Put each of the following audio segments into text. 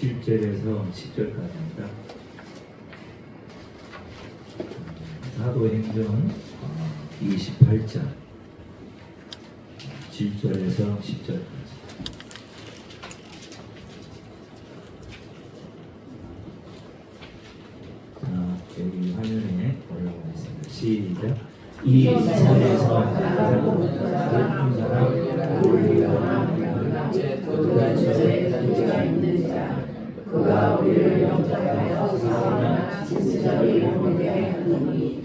7절에서 10절까지입니다. 사도행전 28장 7절에서 10절까지. 자, 여기 화면에 올라와 있습니다. 시작. 이 선에서 높은 사람 우리가 그가 주의 단지가 있는 자 그가 우리를 영접하여 사랑하나 진실하게 영원하게 하느니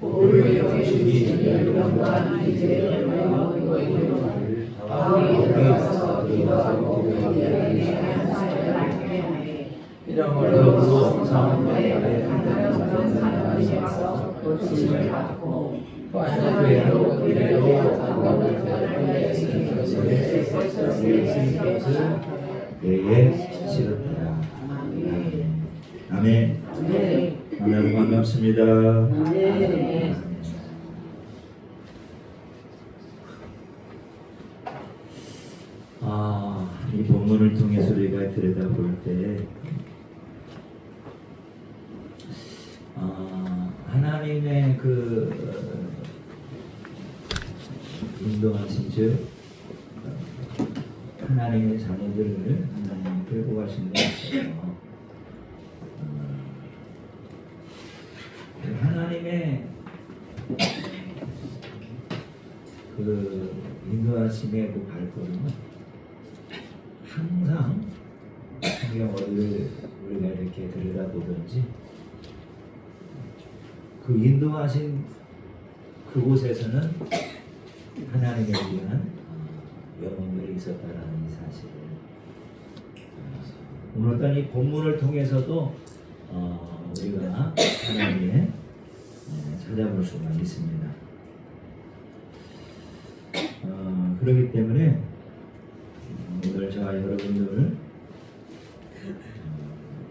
우리 주신 영광과 이제를 영광과 이름을 바울에서 우리가 우리에게 한 사람을 알게 하네. 이러므로 성도의 하나님 사랑하셔서 고침을 받고 또한 그대로 방법을 별을 지킨 것을 설설스레 것을 내게 실었다. 아멘. 아멘. 반갑습니다. 이 본문을 통해서 우리가 들여다볼 때 하나님의 그 인도하신 즉 하나님의 자녀들을 하나님이 끌고 가신 데 있어서 하나님의 그 인도하심의 그 발걸음은 항상 성경 어디를 우리가 이렇게 들여다보든지 그 인도하신 그곳에서는 하나님에 대한 영혼들이 있었다라는 사실을 오늘날 이 본문을 통해서도 우리가 하나님의 찾아볼 수가 있습니다. 그렇기 때문에 오늘 저와 여러분들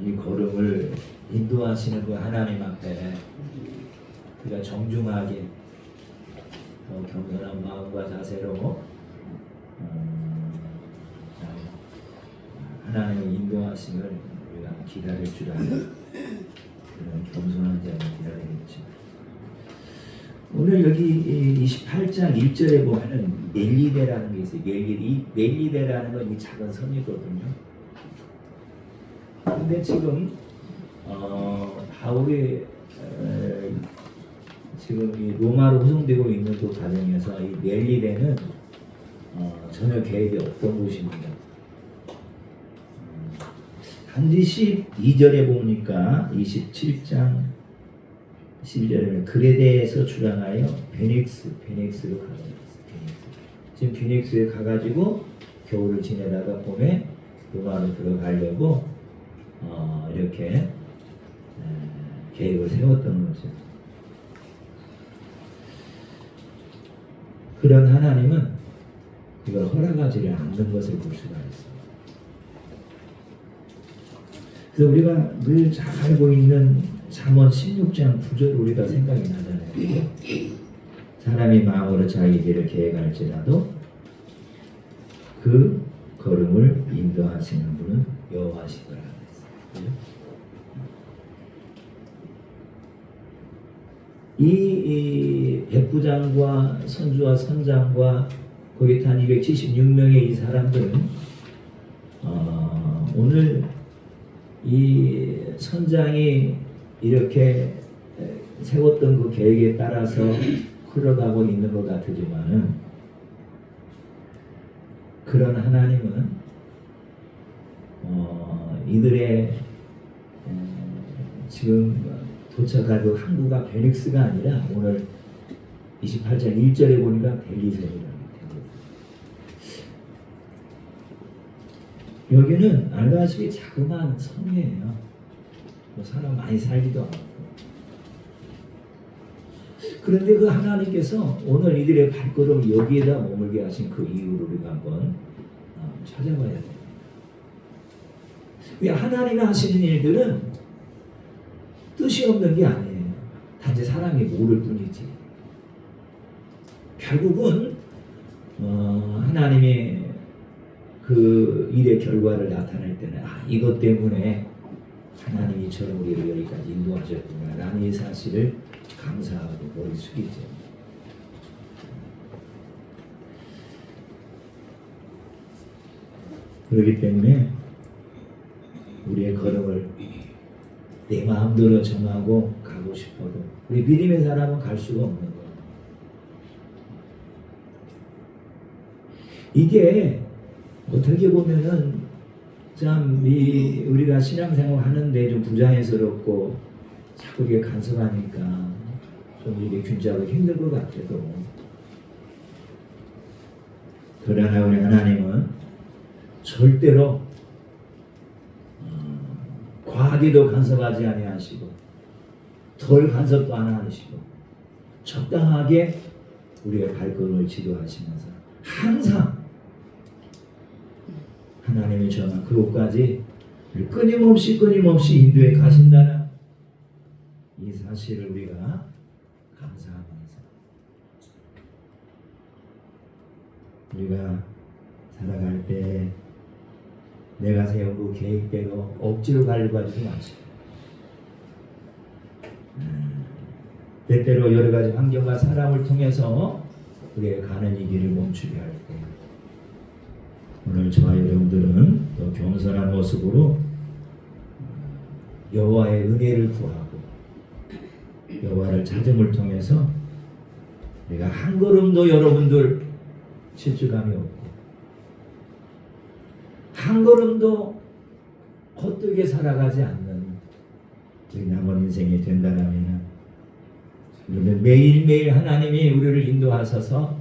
이 걸음을 인도하시는 그 하나님 앞에 우리가 정중하게 겸손한 마음과 자세로 하나님의 인도하심을 우리가 기다릴 줄 아는 그런 겸손한 자를 기다리겠죠. 오늘 여기 28장 1절에 보면은 멜리데라는 게 있어요. 멜리데라는 건 이 작은 섬이거든요. 근데 지금 바울이 지금 이 로마로 후송되고 있는 그 과정에서 이 멜리데는 전혀 계획이 없던 곳입니다. 반드시 12절에 보니까 27장 11절에는 그레데에서 출항하여 베닉스로 가요. 지금 베닉스에 가가지고 겨울을 지내다가 봄에 로마로 들어가려고 이렇게 계획을 세웠던 거죠. 그런 하나님은 이걸 허락하지를 않는 것을 볼 수가 있습니다. 그래서 우리가 늘 잘 알고 있는 잠언 16장 9절 우리가 생각이 나잖아요. 사람이 마음으로 자기 길을 계획할지라도 그 걸음을 인도하시는 분은 여호와시더라. 이 백부장과 선주와 선장과 거기 탄 276명의 이 사람들은 오늘 이 선장이 이렇게 세웠던 그 계획에 따라서 흘러가고 있는 것 같으지만은 그런 하나님은 이들의 지금 도착할 그 항구가 베닉스가 아니라 오늘 28장 1절에 보니까 벨리셈이라는 여기는 알다시피 자그마한 섬이에요. 뭐 사람 많이 살기도 않고. 그런데 그 하나님께서 오늘 이들의 발걸음 여기에다 머물게 하신 그 이유를 우리가 한번 찾아봐야 돼요. 하나님이 하시는 일들은 뜻이 없는 게 아니에요. 단지 사람이 모를 뿐이지. 결국은 하나님의 그 일의 결과를 나타낼 때는 이것 때문에 하나님이 저를 우리를 여기까지 인도하셨구나 라는 이 사실을 감사하고 머리 숙이죠. 그렇기 때문에 우리의 걸음을 내 마음대로 정하고 가고 싶어도 우리 믿음의 사람은 갈 수가 없는 거예요. 이게 어떻게 보면은 참 우리가 신앙생활 하는데 좀 부자연스럽고 자꾸 이게 간섭하니까 좀 이게 균자하기 힘들 것 같아도, 그러나 우리 하나님은 절대로 과하게도 간섭하지 아니하시고 덜 간섭도 안 하시고 적당하게 우리의 발걸음을 지도하시면서 항상 하나님이 정한 그곳까지 끊임없이 인도해 가신다는 이 사실을 우리가 감사하면서 우리가 살아갈 때 내가 세운 그 계획대로 억지로 가려고 하지 마시고, 때때로 여러 가지 환경과 사람을 통해서 우리가 가는 이 길을 멈추게 할 때, 오늘 저와 여러분들은 더 겸손한 모습으로 여호와의 은혜를 구하고 여호와를 찾음을 통해서 우리가 한 걸음도 여러분들 실수감이 없고 한 걸음도 헛되게 살아가지 않는 우리 남은 인생이 된다라면, 그러면 매일매일 하나님이 우리를 인도하셔서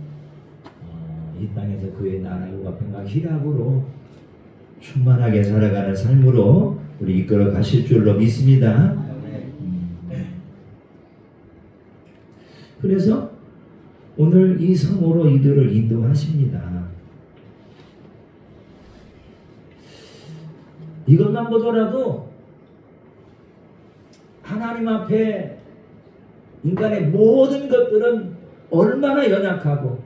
이 땅에서 그의 나라와 평강 희락으로 충만하게 살아가는 삶으로 우리 이끌어 가실 줄로 믿습니다. 그래서 오늘 이 성으로 이들을 인도하십니다. 이것만 보더라도 하나님 앞에 인간의 모든 것들은 얼마나 연약하고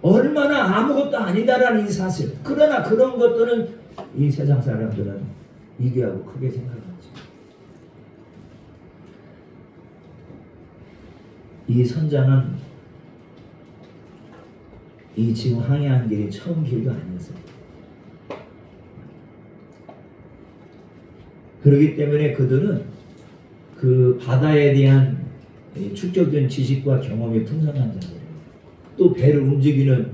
얼마나 아무것도 아니다라는 이 사실, 그러나 그런 것들은 이 세상 사람들은 이게하고 크게 생각하지. 이 선장은 이 지금 항해한 길이 처음 길도 아니었어요. 그렇기 때문에 그들은 그 바다에 대한 축적된 지식과 경험이 풍성한 자들이에요. 또 배를 움직이는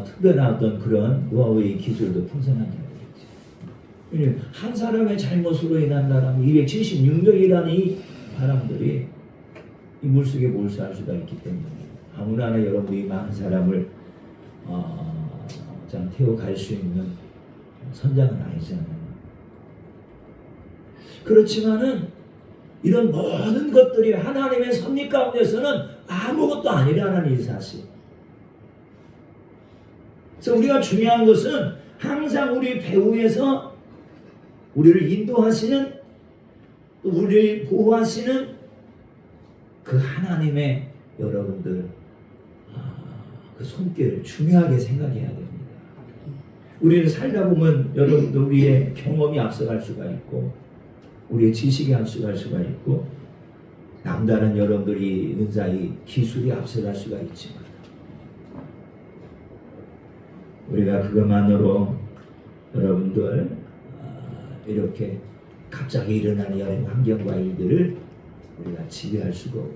특별한 어떤 그런 노하우의 기술도 풍성한 자들이죠. 한 사람의 잘못으로 인한 사람 276명이라는 이 사람들이 이 물속에 몰수할 수가 있기 때문에 아무나 여러분이 많은 사람을 태워갈 수 있는 선장은 아니잖아요. 그렇지만은 이런 모든 것들이 하나님의 섭리 가운데서는 아무것도 아니라는 이 사실. 그래서 우리가 중요한 것은 항상 우리 배후에서 우리를 인도하시는, 우리를 보호하시는 그 하나님의 여러분들 그 손길을 중요하게 생각해야 됩니다. 우리는 살다 보면 여러분들 우리의 경험이 앞서갈 수가 있고 우리의 지식이 앞서갈 수가 있고 남다른 여러분들이 은사의 기술이 앞서갈 수가 있지만 우리가 그것만으로 여러분들 이렇게 갑자기 일어나는 여러 환경과 일들을 우리가 지배할 수가 없고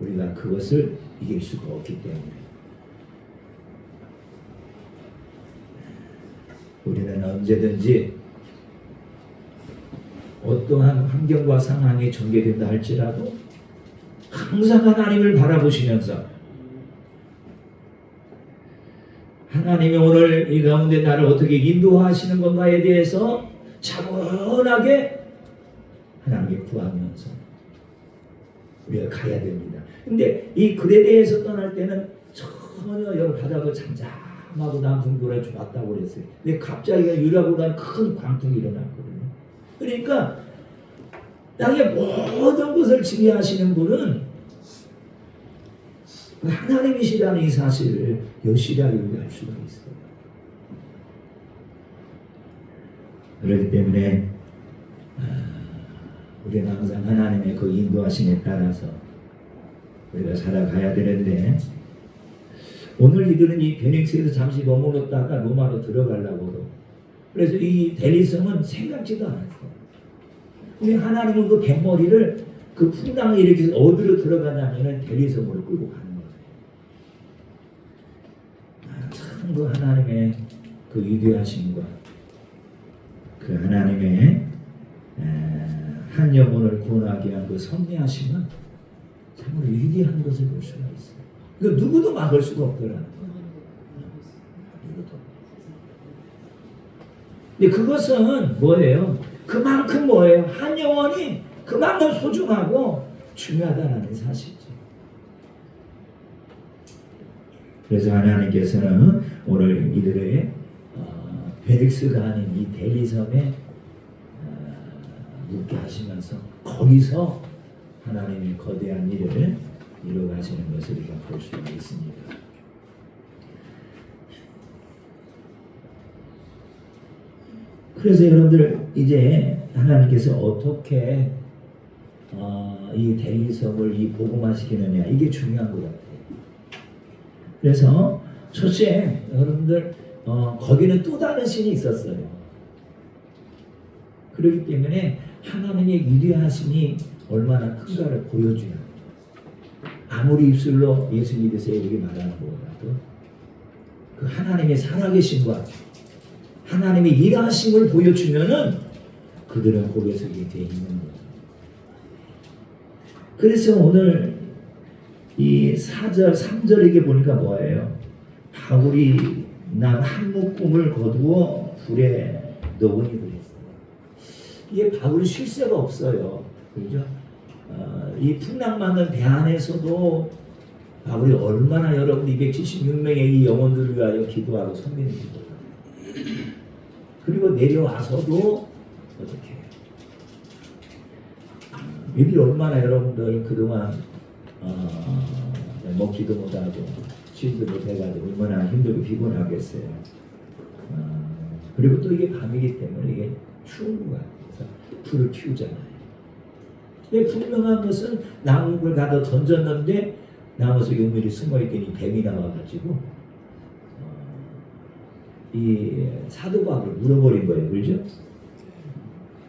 우리가 그것을 이길 수가 없기 때문에 우리는 언제든지 어떠한 환경과 상황이 전개된다 할지라도 항상 하나님을 바라보시면서 하나님이 오늘 이 가운데 나를 어떻게 인도하시는 건가에 대해서 차분하게 하나님께 구하면서 우리가 가야 됩니다. 근데 이 글에 대해서 떠날 때는 전혀 여러분 바다도 잠잠하고 남풍불에 왔다고 그랬어요. 근데 갑자기 유라보다는 큰 광풍이 일어났거든요. 그러니까 땅의 모든 것을 지배하시는 분은 하나님이시라는 이 사실을 여실하게 우리가 알 수가 있어요. 그렇기 때문에 우리는 항상 하나님의 그 인도하심에 따라서 우리가 살아가야 되는데, 오늘 이들은 이 베닉스에서 잠시 머물렀다가 로마로 들어가려고, 그래서 이 델리섬은 생각지도 않았어요. 근데 하나님은 그 뱃머리를 그 풍랑을 일으켜서 어디로 들어가냐면은 델리섬으로 끌고 가는 거예요. 참 그 하나님의 그 위대하심과 그 하나님의 한 영혼을 구원하기 위한 그 섭리하심은 참으로 위대한 것을 볼 수가 있어요. 그 누구도 막을 수가 없더라고요. 누구도. 근데 그것은 뭐예요? 그만큼 뭐예요? 한 영혼이 그만큼 소중하고 중요하다는 사실이죠. 그래서 하나님께서는 오늘 이들의 베릭스가 아닌 이 델리섬에 묵게 하시면서 거기서 하나님의 거대한 일을 이루어가시는 것을 우리가 볼 수 있습니다. 그래서 여러분들 이제 하나님께서 어떻게 이 델리섬을 이 복음화시키느냐, 이게 중요한 것 같아요. 그래서 첫째, 여러분들 거기는 또 다른 신이 있었어요. 그렇기 때문에 하나님의 위대하심이 얼마나 큰가를 보여줘야 합니다. 아무리 입술로 예수 믿으세요 이렇게 말하는 것보다도 그 하나님의 살아계심과 하나님의 일하심을 보여주면은 그들은 거기에서 이게 돼 있는 거죠. 그래서 오늘 이 4절, 3절에게 보니까 뭐예요? 바울이 난 한 묶음을 거두어 불에 넣으니 그랬어요. 이게 바울이 쉴 새가 없어요. 그죠? 이 풍랑 맞는 배 안에서도 바울이 얼마나 여러분 276명의 이 영혼들을 위하여 기도하고 선민을 기도하고, 그리고 내려와서도 어떻게 해요? 여기 얼마나 여러분들 그동안 먹지도 못하고 쉬지도 못해가지고 얼마나 힘들고 피곤하겠어요. 그리고 또 이게 밤이기 때문에 이게 추운 것 같아요. 그래서 불을 피우잖아요. 근데 분명한 것은 나무를 가다 던졌는데 나무 속에 은밀히 숨어있더니 뱀이 나와가지고 이 사도 바울을 물어버린 거예요. 그렇죠?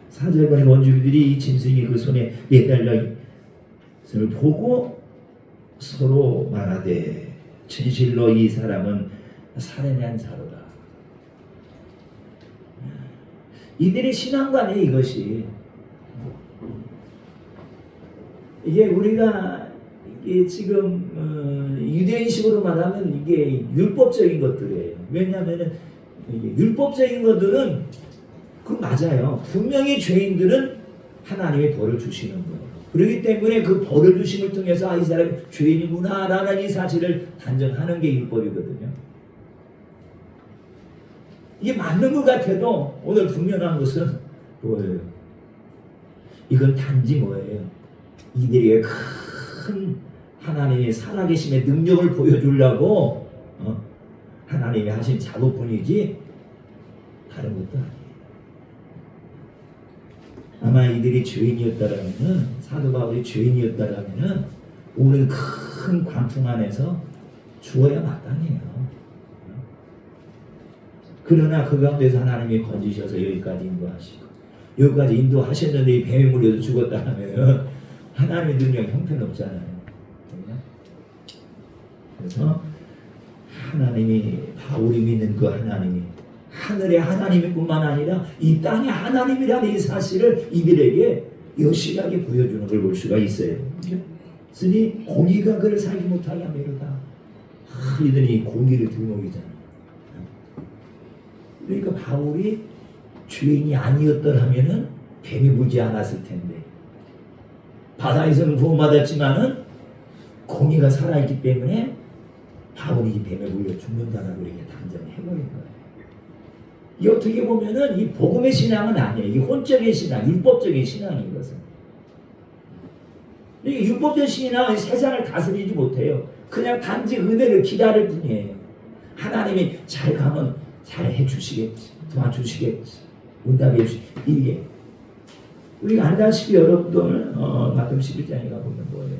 사제관의 원주민들이 이 짐승이 그 손에 매달려 있음을 보고 서로 말하되 진실로 이 사람은 살해한 자로다. 이들의 신앙관이에요. 이것이 이게 우리가 이게 지금 유대인식으로 말하면 이게 율법적인 것들이에요. 왜냐하면은 율법적인 것들은 그 맞아요. 분명히 죄인들은 하나님의 벌을 주시는 거예요. 그렇기 때문에 그 벌을 주심을 통해서 이 사람이 죄인이구나라는 이 사실을 단정하는 게 율법이거든요. 이게 맞는 것 같아도 오늘 분명한 것은 뭐예요? 이건 단지 뭐예요? 이들에게 큰 하나님의 살아계심의 능력을 보여주려고 하나님이 하신 작업뿐이지 다른 것도 아니에요. 아마 이들이 죄인이었다라면은, 사도 바울이 죄인이었다라면은 오늘 큰 광풍 안에서 죽어야 마땅해요. 그러나 그 가운데서 하나님이 건지셔서 여기까지 인도하시고, 여기까지 인도하셨는데 이 뱀에 물려서 죽었다면 하나님의 능력 형편없잖아요. 그래서 하나님이, 바울이 믿는 그 하나님이 하늘의 하나님일 뿐만 아니라 이 땅의 하나님이라는 이 사실을 이들에게 여실하게 보여주는 걸 볼 수가 있어요. 쓰니 공의가 그를 살지 못하게 하매로다. 이들이 공의를 들먹이잖아요. 그러니까 바울이 죄인이 아니었더라면은 뱀이 물지 않았을 텐데, 바다에서는 구원받았지만은 공의가 살아있기 때문에 바울이 이 뱀에 물려 죽는다라고 이렇게 단정해버린 거예요. 이 어떻게 보면은 이 복음의 신앙은 아니에요. 이 혼적인 신앙, 율법적인 신앙인 것은. 이 율법적인 신앙은 세상을 다스리지 못해요. 그냥 단지 은혜를 기다릴 뿐이에요. 하나님이 잘 가면 잘 해주시겠지, 도와주시겠지. 응답이 이게 우리가 알다시피 여러분들 마태복음 11장에 가보면 뭐예요?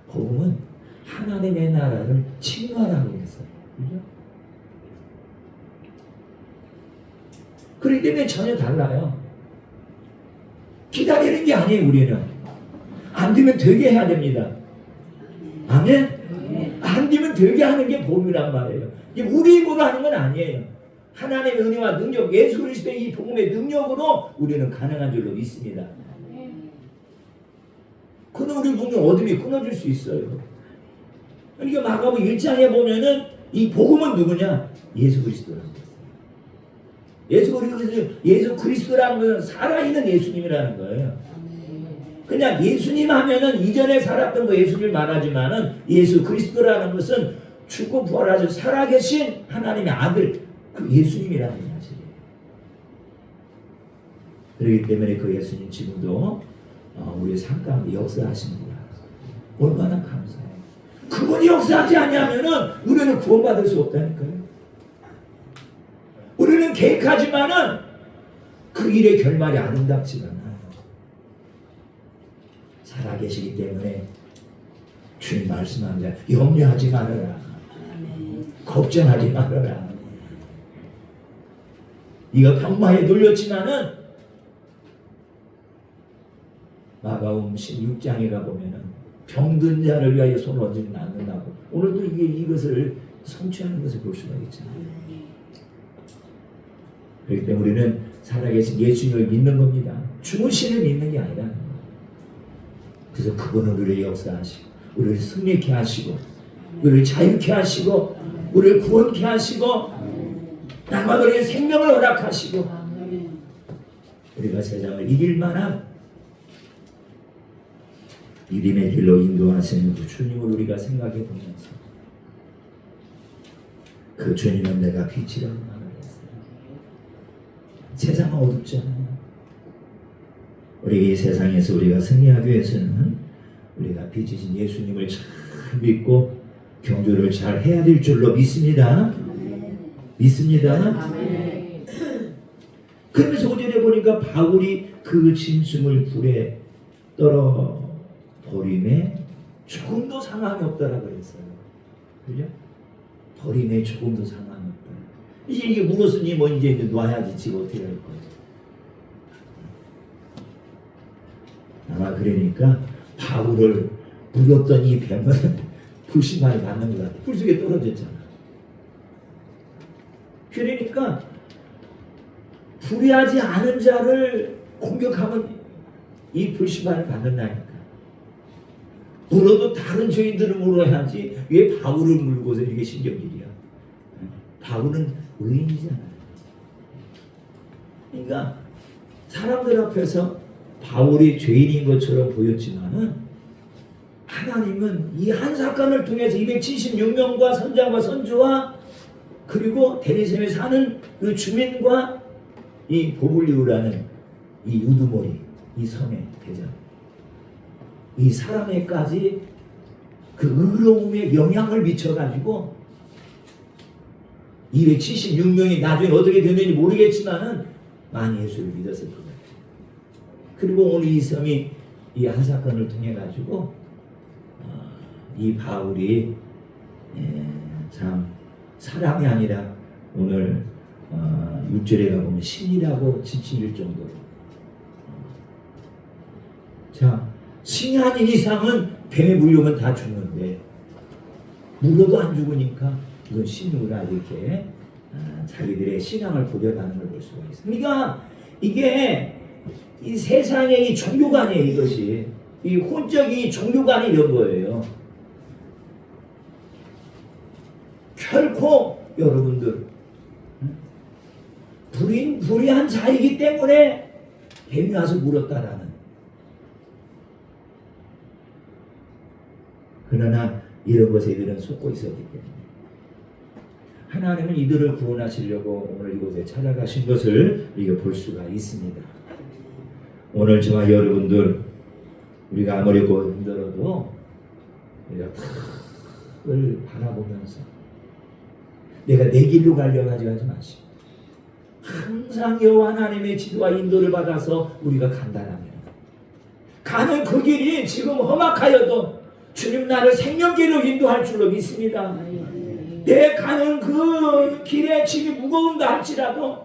복음은 하나님의 나라를 증거하라고 했어요. 그죠? 그렇기 때문에 전혀 달라요. 기다리는 게 아니에요. 우리는 안 되면 되게 해야 됩니다. 아멘? 안 되면 되게 하는 게 복음이란 말이에요. 이게 우리 힘으로 하는 건 아니에요. 하나님의 은혜와 능력, 예수 그리스도의 이 복음의 능력으로 우리는 가능한 줄로 믿습니다. 그는 우리 분명 어둠이 끊어질 수 있어요. 그러니까 마가복음 1장에 보면은 이 복음은 누구냐? 예수 그리스도라는 거예요. 예수 그리스도라는 것은 살아있는 예수님이라는 거예요. 그냥 예수님 하면은 이전에 살았던 거 예수를 말하지만은 예수 그리스도라는 것은 죽고 부활하셔 살아계신 하나님의 아들 그 예수님이라는 사실이에요. 그렇기 때문에 그 예수님 지금도 우리 삶 가운데 역사하십니다. 얼마나 감사해요. 그분이 역사하지 않냐면은 우리는 구원받을 수 없다니까요. 우리는 계획하지만은 그 일의 결말이 아름답지가 않아요. 살아계시기 때문에 주님 말씀합니다. 염려하지 말아라. 걱정하지 말아라. 네가 병마에 눌렸지만은 마가복음 16장에 가보면은 병든 자를 위하여 손을 얹지는 않는다고. 오늘도 이것을 성취하는 것을 볼 수가 있잖아요. 그렇기 때문에 우리는 살아계신 예수님을 믿는 겁니다. 죽으시를 믿는 게 아니라는 거예요. 그래서 그분은 우리를 역사하시고 우리를 승리케 하시고 우리를 자유케 하시고 우리를 구원케 하시고 날마다 우리의 생명을 허락하시고 우리가 세상을 이길 만한 믿음의 길로 인도하시는 그 주님을 우리가 생각해 보면서 그 주님은 내가 빛이라고 말을 했어요. 세상은 어둡잖아요. 우리 이 세상에서 우리가 승리하기 위해서는 우리가 빛이신 예수님을 잘 믿고 경주를 잘 해야 될 줄로 믿습니다. 믿습니다. 그러면서 5절에 보니까 바울이 그 짐승을 불에 떨어 버림에 조금도 상함이 없다라고 그랬어요. 그죠? 버림에 조금도 상함이 없다. 이게 물었으니 뭐 이제 놔야지 지금 어떻게 할 거예요? 아마 그러니까 바울을 물었던 이 뱀은 불신만이 받는 것 같아. 불 속에 떨어졌잖아. 그러니까 불의하지 않은 자를 공격하면 이 불신만을 받는다니까. 물어도 다른 죄인들을 물어야지 왜 바울을 물고서 이게 신경질이야. 바울은 의인이잖아요. 그러니까 사람들 앞에서 바울이 죄인인 것처럼 보였지만은 하나님은 이 한 사건을 통해서 276명과 선장과 선주와 그리고 데니섬에 사는 그 주민과 이 보블리우라는 이 우두머리 이 섬의 대장 이 사람에까지 그 의로움에 영향을 미쳐가지고 276명이 나중에 어떻게 됐는지 모르겠지만은 많이 예수를 믿었을 것 같아요. 그리고 오늘 이 섬이 이 한 사건을 통해 가지고 이 바울이 참 사람이 아니라 오늘 6절에 가보면 신이라고 지칭일 정도로 자 신이 아닌 이상은 뱀에 물려면 다 죽는데 물어도 안 죽으니까 이건 신이구나 이렇게 자기들의 신앙을 고백하는 걸 볼 수가 있습니다. 그러니까 이게 이 세상의 이 종교가 아니에요. 이것이 이 혼적이 종교가 아닌 이런 거예요. 결코 여러분들 불의한 자이기 때문에 뱀이 와서 물었다라는. 그러나 이런 것에 이들은 속고 있었기 때문에 하나님은 이들을 구원하시려고 오늘 이곳에 찾아가신 것을 우리가 볼 수가 있습니다. 오늘 저와 여러분들 우리가 아무리 힘들어도 우리가 탁을 바라보면서 내가 내 길로 가려고 하지 마시고 항상 여호와 하나님의 지도와 인도를 받아서 우리가 간다라면 가는 그 길이 지금 험악하여도 주님 나를 생명길로 인도할 줄로 믿습니다. 내 가는 그 길에 짐이 무거운다 할지라도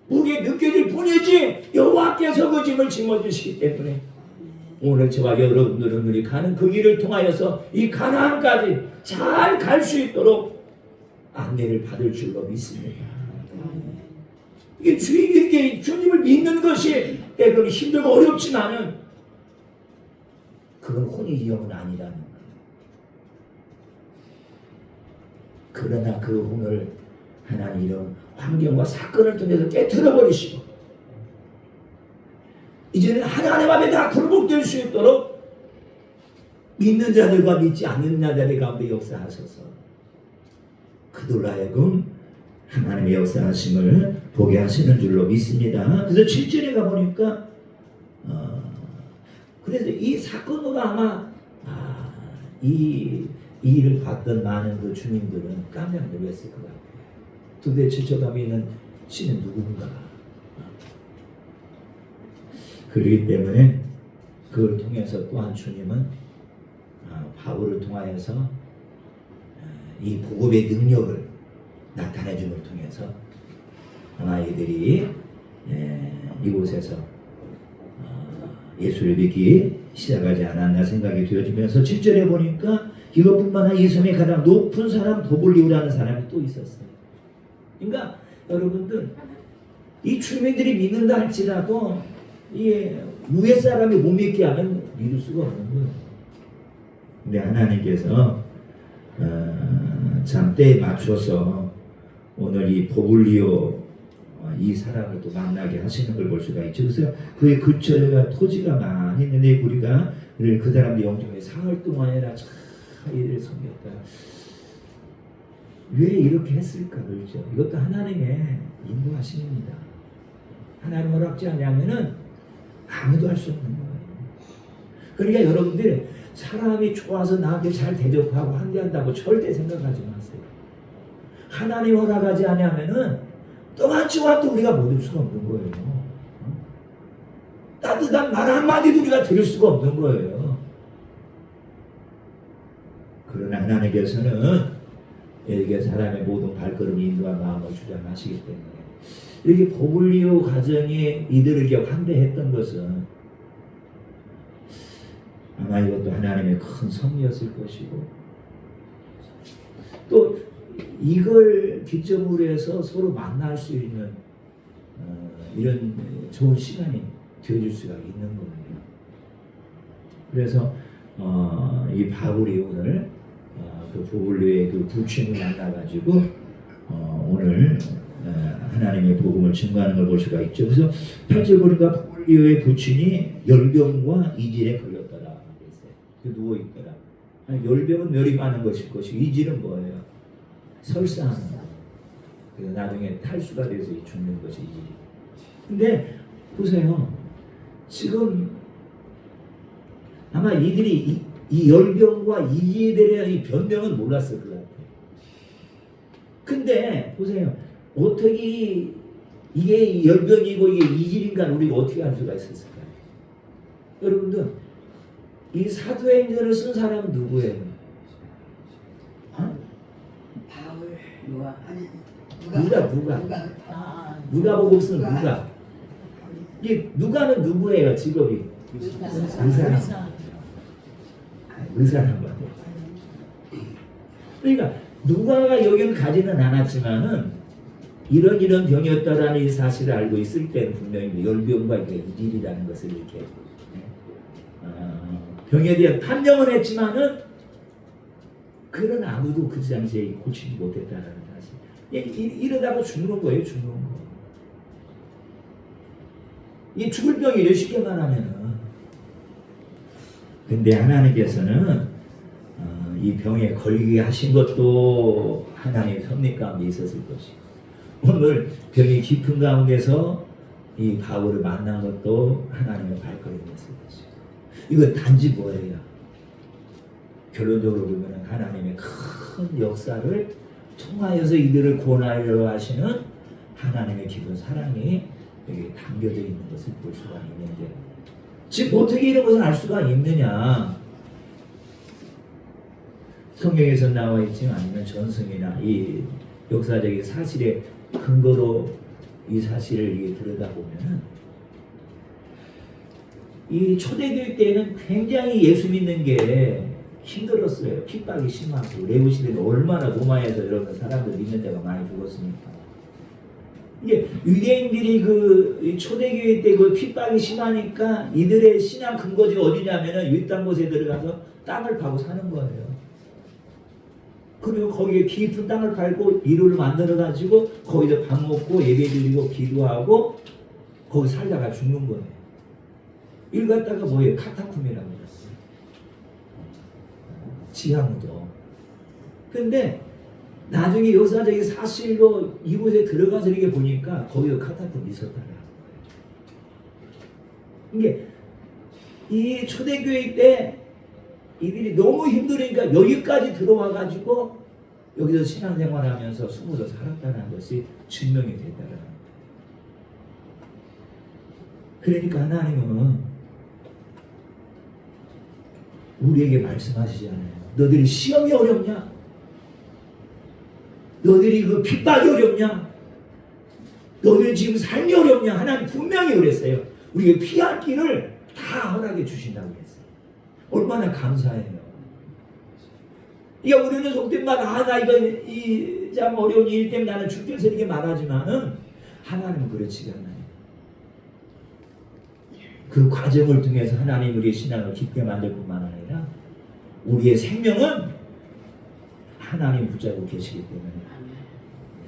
무게 느껴질 뿐이지 여호와께서 그 짐을 짊어지시기 때문에 오늘 저와 여러분들은 우리 가는 그 길을 통하여서 이 가나안까지 잘 갈 수 있도록 안내를 받을 줄로 믿습니다. 이게 이렇게 주님을 믿는 것이 때로는 힘들고 어렵지만은 그건 혼이지영은 아니라는 거예요. 그러나 그 혼을 하나님 이런 환경과 사건을 통해서 깨트려 버리시고 이제는 하나님 앞에 다 굴복될 수 있도록 믿는 자들과 믿지 않는 자들 가운데 역사하셔서 그들 하여금 하나님의 역사하심을 보게 하시는 줄로 믿습니다. 그래서 7절에 가보니까 그래서 이 사건으로 아마 이 일을 봤던 많은 그 주민들은 깜짝 놀랐을 것 같아요. 도대체 저 밤에 있는 신은 누군가. 그렇기 때문에 그걸 통해서 또한 주님은 바울을 통하여서 이 복음의 능력을 나타내줌을 통해서 아마 이들이 이곳에서 예수를 믿기 시작하지 않았나 생각이 되어지면서 7절에 보니까 이것뿐만 아니라 이 섬에 가장 높은 사람 도블리우라는 사람이 또 있었어요. 그러니까 여러분들 이 주민들이 믿는다 할지라도 이 위에 사람이 못 믿게 하면 믿을 수가 없는 거예요. 근데 하나님께서 참 때에 맞춰서 오늘 이 보블리오 이 사람을 또 만나게 하시는 걸 볼 수가 있죠. 그래서 그의 근처에 토지가 많이 있는데 우리가 그 사람들 영적에 사흘 동안이나 참 이들을 섬겼다. 왜 이렇게 했을까 그렇죠? 이것도 하나님의 인도하심입니다. 하나님 허락지 않으면은 아무도 할 수 없는 거예요. 그러니까 여러분들 사람이 좋아서 나한테 잘 대접하고 환대한다고 절대 생각하지 마세요. 하나님 허락하지 않으면은 떠나지 와도 우리가 못 올 수가 없는 거예요. 따뜻한 말 한마디도 우리가 들을 수가 없는 거예요. 그러나 하나님께서는 이렇게 사람의 모든 발걸음이 인도와 마음을 주장하시기 때문에 이렇게 보블리오 가정이 이들을 이렇게 환대했던 것은 아마 이것도 하나님의 큰 섭리였을 것이고 또 이걸 기점으로 해서 서로 만날 수 있는 이런 좋은 시간이 되어줄 수가 있는 거예요. 그래서 이 바울이 오늘 그 보블리오의 그 부친을 만나가지고 오늘 하나님의 복음을 증거하는 걸 볼 수가 있죠. 그래서 8절 보니까 보블리오의 부친이 열병과 이질에 걸렸더라. 누워있더라. 열병은 멸이 많은 것일 것이고 이질은 뭐예요? 설사하는 거. 그래서 나중에 탈수가 돼서 죽는 것이 이질이. 근데 보세요. 지금 아마 이들이 이 열병과 이질에 이 변명은 몰랐을 것 같아요. 근데 보세요. 어떻게 이게 열병이고 이게 이질인가 우리가 어떻게 알 수가 있었을까요? 여러분들 이 사도행전을 쓴 사람은 누구예요? 바울 누가복음서는 누가? 이 누가는 누구예요? 직업이? 의사란 말이에요. 그러니까 누가가 여기는 가지는 않았지만은 이런 병이었다라는 이 사실을 알고 있을 때는 분명히 열병과 이질이라는 것을 이렇게 병에 대한 판명은 했지만은 그런 아무도 그 당시에 고치지 못했다라는 사실. 이러다가 죽는 거예요, 죽는 거. 이 죽을 병이래요, 쉽게 말하면은. 근데 하나님께서는 이 병에 걸리게 하신 것도 하나님의 섭리 가운데 있었을 것이고 오늘 병이 깊은 가운데서 이 바울을 만난 것도 하나님의 발걸음이었을 것이고 이건 단지 뭐예요? 결론적으로 보면 하나님의 큰 역사를 통하여서 이들을 구원하려 하시는 하나님의 기본 사랑이 여기 담겨져 있는 것을 볼 수가 있는데, 지금 어떻게 이런 것을 알 수가 있느냐? 성경에서 나와 있지만 아니면 전승이나 이 역사적인 사실의 근거로 이 사실을 들여다보면, 이 초대교회 때는 굉장히 예수 믿는 게 힘들었어요. 핍박이 심하고, 레위 시대는 얼마나 로마에서 여러분 사람들 믿는 데가 많이 죽었습니까? 이게 유대인들이 그 초대교회 때 그 핍박이 심하니까 이들의 신앙 근거지 어디냐면은 윗땅 곳에 들어가서 땅을 파고 사는 거예요. 그리고 거기에 깊은 땅을 팔고 이루를 만들어 가지고 거기서 밥 먹고 예배 드리고 기도하고 거기 살다가 죽는 거예요. 이걸 갖다가 뭐예요? 카타콤이라고 그랬어요. 지하무도. 근데 나중에 역사적인 사실로 이곳에 들어가서 이렇게 보니까 거기가 카타콤이 있었다는 거예요. 이게 이 초대교회 때 이들이 너무 힘드니까 여기까지 들어와 가지고 여기서 신앙생활하면서 숨어서 살았다는 것이 증명이 됐다는 거예요. 그러니까 하나님은 우리에게 말씀하시잖아요. 너들이 시험이 어렵냐? 너들이 그 핍박이 어렵냐? 너희는 지금 삶이 어렵냐? 하나님 분명히 그랬어요. 우리가 피할 길을 다 허락해 주신다고 했어요. 얼마나 감사해요. 그러니까 우리는 속된 말, 나 이건 참 어려운 일 때문에 나는 죽겠어 이렇게 말하지만은 하나님은 그렇지 않아요. 그 과정을 통해서 하나님 우리의 신앙을 깊게 만들 뿐만 아니라 우리의 생명은 하나님 붙잡고 계시기 때문에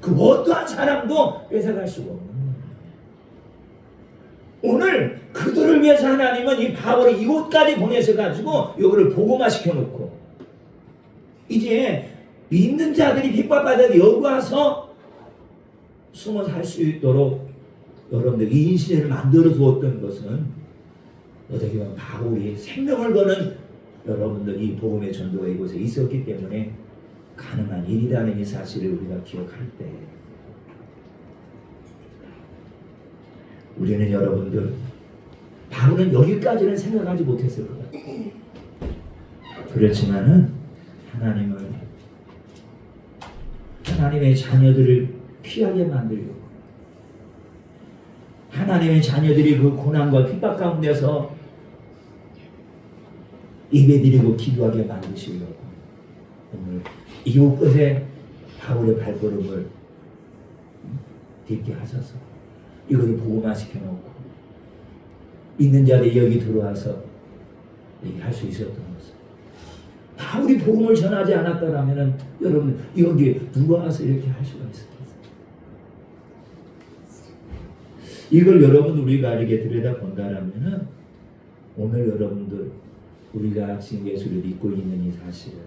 그 어떠한 사람도 뺏어갈 수가 없는 거예요. 오늘 그들을 위해서 하나님은 이 바울을 이곳까지 보내셔가지고 여기를 복음화 시켜놓고 이제 믿는 자들이 핍박받아도 여기 와서 숨어 살 수 있도록 여러분들 이 인시대를 만들어 두었던 것은 어떻게 보면 바울이 생명을 거는 여러분들 이 복음의 전도가 이곳에 있었기 때문에 가능한 일이라는 이 사실을 우리가 기억할 때 우리는 여러분들 바울은 여기까지는 생각하지 못했을 것 같아요. 그렇지만은 하나님의 자녀들을 귀하게 만들고 하나님의 자녀들이 그 고난과 핍박 가운데서 예배드리고 기도하게 만드시려고 오늘 이곳에 바울의 발걸음을 딛게 하셔서 이것을 복음화 시켜놓고 믿는 자들이 여기 들어와서 할 수 있었던 것을 바울이 복음을 전하지 않았더라면 여러분 여기 누가 와서 이렇게 할 수가 있었겠어요? 이걸 여러분 우리가 이렇게 들여다본다면 오늘 여러분들 우리가 지금 예수를 믿고 있는 이 사실을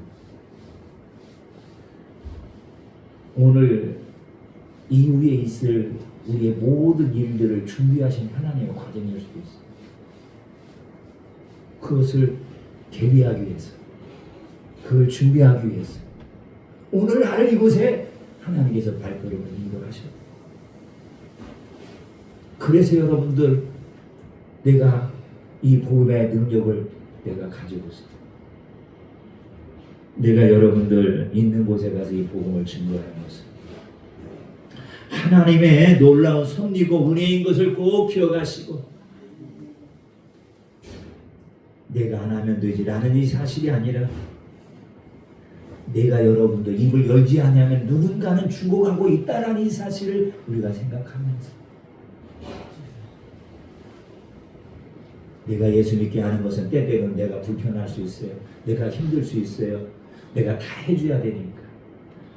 오늘 이후에 있을 우리의 모든 일들을 준비하신 하나님의 과정일 수도 있어요. 그것을 대비하기 위해서, 그걸 준비하기 위해서 오늘 나를 이곳에 하나님께서 발걸음을 인도하셨어요. 그래서 여러분들 내가 이 복음의 능력을 내가 가지고 있어요. 내가 여러분들 있는 곳에 가서 이 복음을 증거하는 것을 하나님의 놀라운 섭리고 은혜인 것을 꼭 기억하시고 내가 안 하면 되지라는 이 사실이 아니라 내가 여러분들 입을 열지 않으면 누군가는 죽어가고 있다라는 이 사실을 우리가 생각하면서 내가 예수 믿게 하는 것은 때때로는 내가 불편할 수 있어요. 내가 힘들 수 있어요. 내가 다 해줘야 되니까.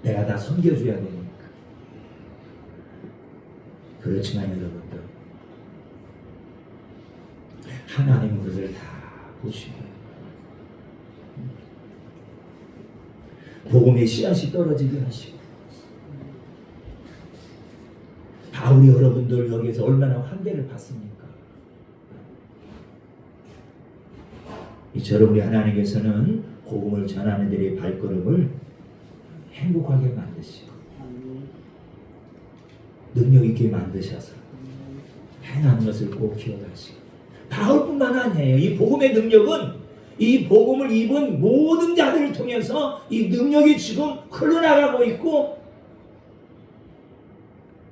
내가 다 섬겨줘야 되니까. 그렇지만 여러분들 하나님은 그것을 다 보시고 복음의 씨앗이 떨어지게 하시고 바울이 여러분들 여기서 얼마나 환대를 받습니까? 이처럼 우리 하나님께서는 복음을 전하는 들의 발걸음을 행복하게 만드시고 능력 있게 만드셔서 행하는 것을 꼭 기억하시고, 바울뿐만 아니에요. 이 복음의 능력은 이 복음을 입은 모든 자들을 통해서 이 능력이 지금 흘러나가고 있고,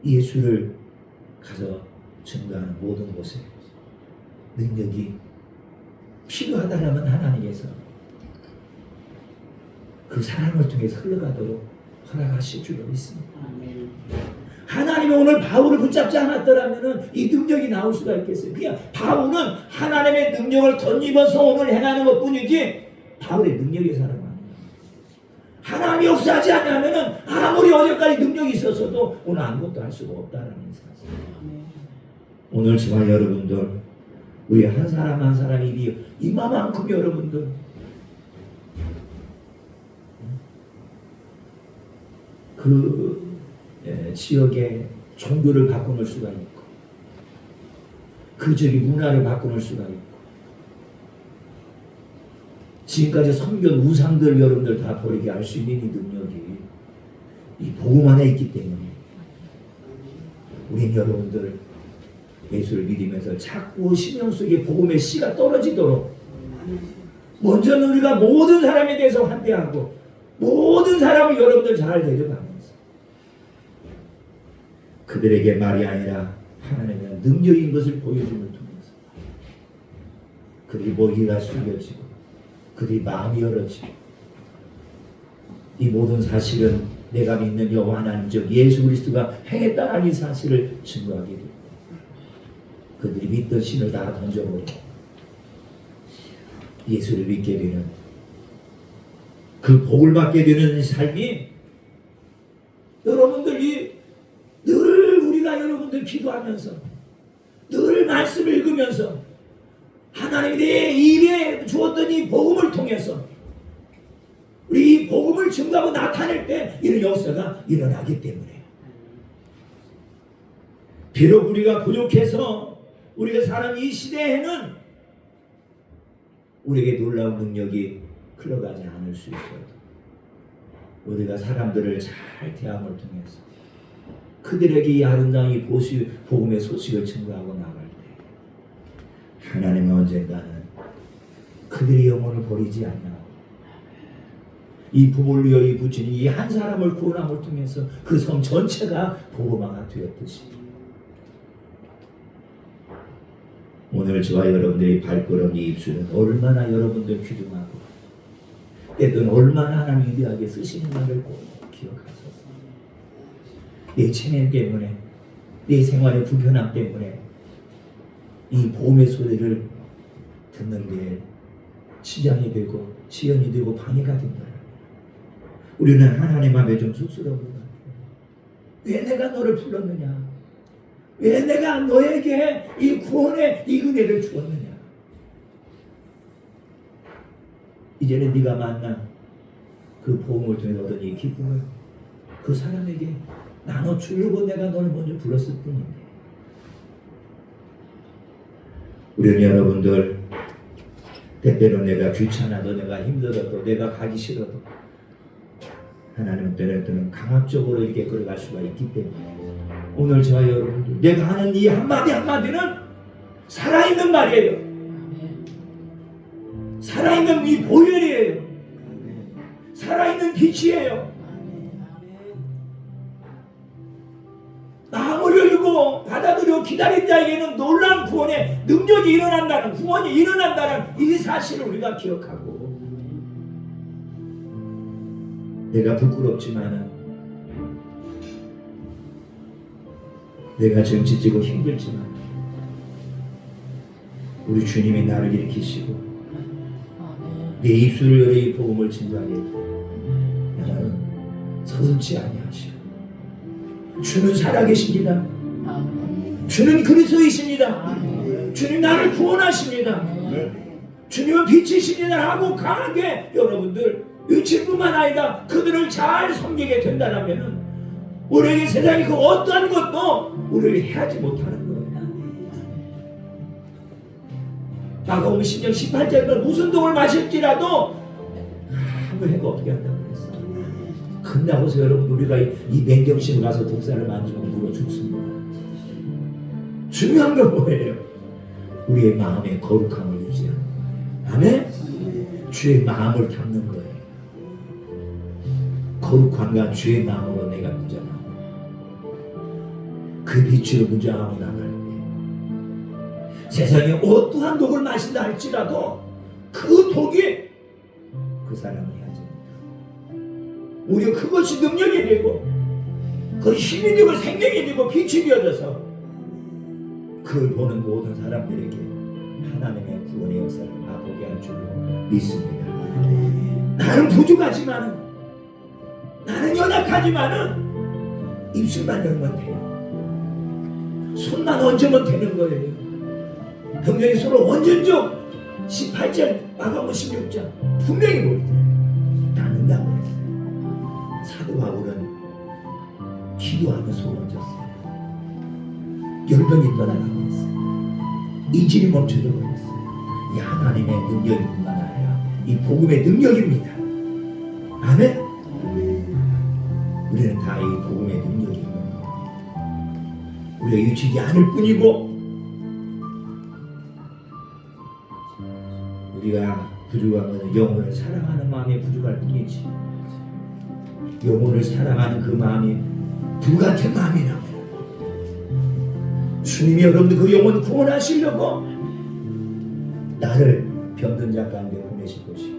예수를 가서 증거하는 모든 곳에 능력이 필요하다면 하나님께서 그 사람을 통해서 흘러가도록 허락하실 줄로 믿습니다. 하나님이 오늘 바울을 붙잡지 않았더라면 이 능력이 나올 수가 있겠어요. 그냥 바울은 하나님의 능력을 덧입어서 오늘 행하는 것 뿐이지 바울의 능력의 사람 아니에요. 하나님이 역사하지 않으면 아무리 어제까지 능력이 있었어도 오늘 아무것도 할 수가 없다는 사실. 오늘 저와 여러분들, 우리 한 사람 한 사람이 이만큼 여러분들 그 지역의 종교를 바꿔놓을 수가 있고, 그 지역의 문화를 바꿔놓을 수가 있고, 지금까지 섬겨온 우상들 여러분들 다 버리게 할 수 있는 이 능력이 이 복음 안에 있기 때문에 우린 여러분들 예수를 믿으면서 자꾸 심령 속에 복음의 씨가 떨어지도록, 먼저는 우리가 모든 사람에 대해서 환대하고 모든 사람을 여러분들 잘 대접하면서 그들에게 말이 아니라 하나님의 능력인 것을 보여줌을 통해서 그들이 머리가 숙여지고 그들이 마음이 열어지고, 이 모든 사실은 내가 믿는 여호와 하나님 즉 예수 그리스도가 행했다는 이 사실을 증거하게 됩니다. 그들이 믿던 신을 다 던져버리고 예수를 믿게 되는, 그 복을 받게 되는 삶이 여러분들이 늘 우리가 여러분들 기도하면서 늘 말씀을 읽으면서 하나님이 내 입에 주었던 이 복음을 통해서 우리 이 복음을 증거하고 나타낼 때 이런 역사가 일어나기 때문에, 비록 우리가 부족해서 우리가 사는 이 시대에는 우리에게 놀라운 능력이 흘러가지 않을 수 있어도 우리가 사람들을 잘 대함을 통해서 그들에게 이 아름다운 이 복음의 소식을 증거하고 나갈 때 하나님은 언젠가는 그들의 영혼을 버리지 않냐고, 이 부모를 위하여 붙인 이 한 사람을 구원함을 통해서 그 섬 전체가 복음화가 되었듯이 오늘 저와 여러분들의 발걸음, 이 입술은 얼마나 여러분들 귀중하고 때든 얼마나 하나님 위대하게 쓰시는가를 꼭 기억하소서. 내 체면 때문에, 내 생활의 불편함 때문에 이 복음의 소리를 듣는 게 지장이 되고 지연이 되고 방해가 된다. 우리는 하나님 앞에 좀 쑥스러워합니다. 왜 내가 너를 불렀느냐? 왜 내가 너에게 이 구원의 이 은혜를 주었느냐? 이제는 네가 만난 그 복음을 통해 얻은 이 기쁨을 그 사람에게 나눠주려고 내가 너를 먼저 불렀을 뿐인데, 우리는 여러분들 때때로 내가 귀찮아도 내가 힘들어도 내가 가기 싫어도 하나님은 때는 강압적으로 이렇게 끌어갈 수가 있기 때문에 오늘 저와 여러분들 내가 하는 이 한마디 한마디는 살아있는 말이에요. 살아있는 이 보혈이에요. 살아있는 빛이에요. 마음을 열고 받아들여 기다린 자에게는 놀라운 구원의 능력이 일어난다는, 구원이 일어난다는 이 사실을 우리가 기억하고, 내가 부끄럽지만은, 내가 지금 지치고 힘들지만 우리 주님이 나를 일으키시고 내 입술을 열어 이 복음을 증거하게 나는 서슴지 아니하시고, 주는 살아계십니다. 주는 그리스도이십니다. 주님 나를 구원하십니다. 주님은 빛이십니다 하고 강하게 여러분들 외칠 뿐만 아니라 그들을 잘 섬기게 된다면 우리에게 세상이 그 어떠한 것도 우리를 해하지 못하는 거예요. 마가복음 10장 18절에 무슨 독을 마실지라도 아무 해가 어떻게 한다고 그랬어. 끝나고서 여러분 우리가 이 맨정신을 가서 독사를 만지면 누가 죽습니다. 중요한 건 뭐예요? 우리의 마음의 거룩함을 유지하는 거예요. 아멘? 주의 마음을 담는 거예요. 거룩함과 주의 마음으로 내가 무장하고 그 빛으로 무장하고 나갈 때 세상에 어떠한 독을 마신다 할지라도 그 독이 그 사람을 해야지. 오히려 그것이 능력이 되고 그 힘이 되고 생명이 되고 빛이 되어져서 그걸 보는 모든 사람들에게 하나님의 구원의 역사를 맛보게 할 줄로 믿습니다. 나는 부족하지만은, 나는 연약하지만은 입술만 열면 돼요. 손만 얹으면 되는 거예요. 병정이 서로 얹은적 18절 마가복음 16장 분명히 보이더라고요. 나눈다고 했어요. 사도 바울은 기도하며 손 얹었어요. 열병이 떠나가고 있어요. 이질이 멈춰져 버렸어요. 이 하나님의 능력이 뿐만 아니라 이 복음의 능력입니다. 아멘? 우리는 다 이 복음의 능력이 있는 거예요. 우리가 유치지 않을 뿐이고 우리가 부족한 것은 영혼을 사랑하는 마음이 부족할 뿐이지. 영혼을 사랑하는 그 마음이 불같은 마음이라고. 주님이 여러분들 그 영혼 구원하시려고 나를 병든 자 가운데 보내실 것이고,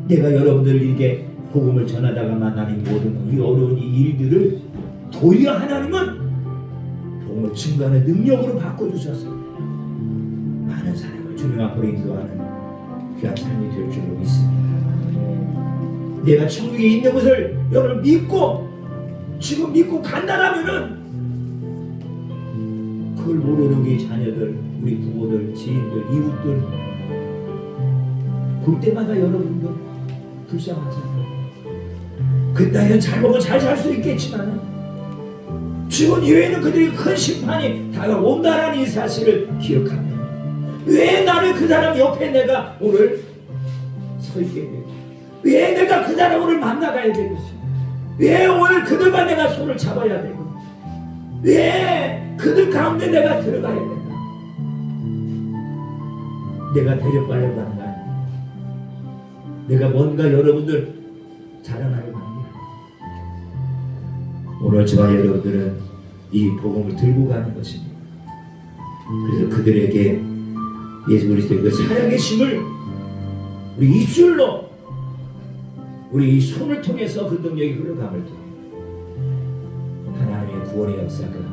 내가 여러분들 이렇게 복음을 전하다가 만나는 모든 이 어려운 이 일들을 도리어 하나님은 복음을 증거하는 능력으로 바꿔주셔서 많은 사람을 주님 앞으로 인도하는 귀한 삶이 될 줄로 믿습니다. 내가 천국에 있는 것을 여러분 믿고 지금 믿고 간다라면은 그걸 모르는 우리 자녀들, 우리 부모들, 지인들, 이웃들 볼 때마다 여러분들 불쌍하잖아요. 그때는 잘 먹고 잘 살 수 있겠지만 죽은 이후에는 그들이 큰 심판이 다가온다라는 이 사실을 기억하면 왜 나를 그 사람 옆에 내가 오늘 서 있게 되고, 왜 내가 그 사람을 만나가야 되고, 왜 오늘 그들과 내가 손을 잡아야 되고, 왜 그들 가운데 내가 들어가야 되나? 내가 데려가려고 하는 거 아니야. 내가 뭔가 여러분들 자랑하려고 하는 거야. 오늘 저와 여러분들은 이 복음을 들고 가는 것입니다. 그래서 그들에게 예수 그리스도의 그 살아계심을 우리 입술로, 우리 이 손을 통해서 그 능력이 흘러감을 통해 하나님의 구원의 역사가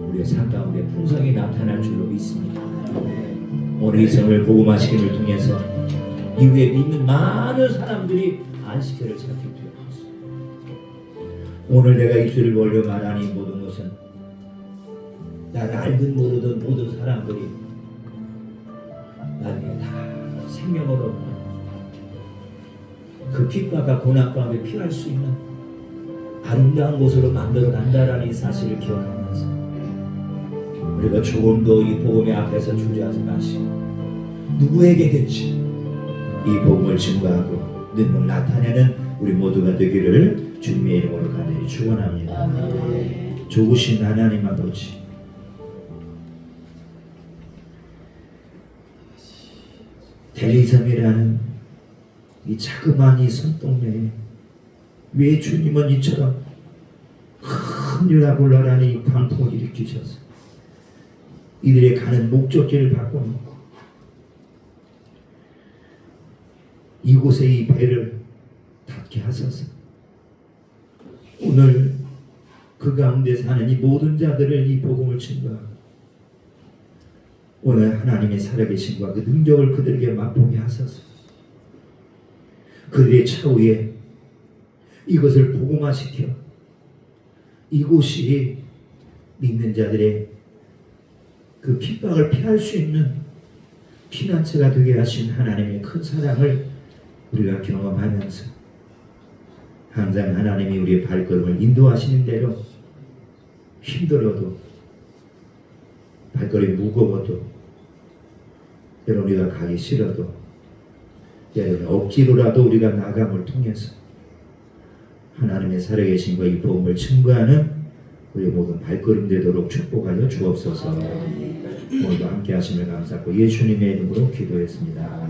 우리의 삶 가운데 풍성히 나타날 줄로 믿습니다. 오늘 이 성을 복음화시킴을 통해서 이후에 믿는 많은 사람들이 안식처를 찾게 되었습니다. 오늘 내가 입술을 벌려 말하는 이 모든 것은 나를 알든 모르든 모든 사람들이 나중에 다 생명으로 그 핍박과 고난 가운데 피할 수 있는 아름다운 곳으로 만들어 간다라는 이 사실을 기억하면서 우리가 조금도 이 복음의 앞에서 주저하지 마시고 누구에게든지 이 복음을 증거하고 능력을 나타내는 우리 모두가 되기를 주님의 이름으로 간절히 축원합니다. 좋으신 하나님 아버지, 델리섬이라는 이 자그마한 이 산동네에 왜 주님은 이처럼 큰 유라굴라라는 이 광풍을 일으키셔서 이들의 가는 목적지를 바꿔놓고 이곳에 이 배를 닿게 하소서. 오늘 그 가운데 사는 이 모든 자들을 이 복음을 증거하고 오늘 하나님의 살아계심과 그 능력을 그들에게 맛보게 하소서. 그들의 차후에 이것을 복음화시켜 이곳이 믿는 자들의 그 핍박을 피할 수 있는 피난처가 되게 하신 하나님의 큰 사랑을 우리가 경험하면서 항상 하나님이 우리의 발걸음을 인도하시는 대로 힘들어도 발걸음이 무거워도 때로 우리가 가기 싫어도 때로는 억지로라도 우리가 나감을 통해서 하나님의 살아계신과 이 복음을 증거하는 우리 모든 발걸음 되도록 축복하여 주옵소서. 오늘도 함께 하심을 감사하고 예수님의 이름으로 기도했습니다.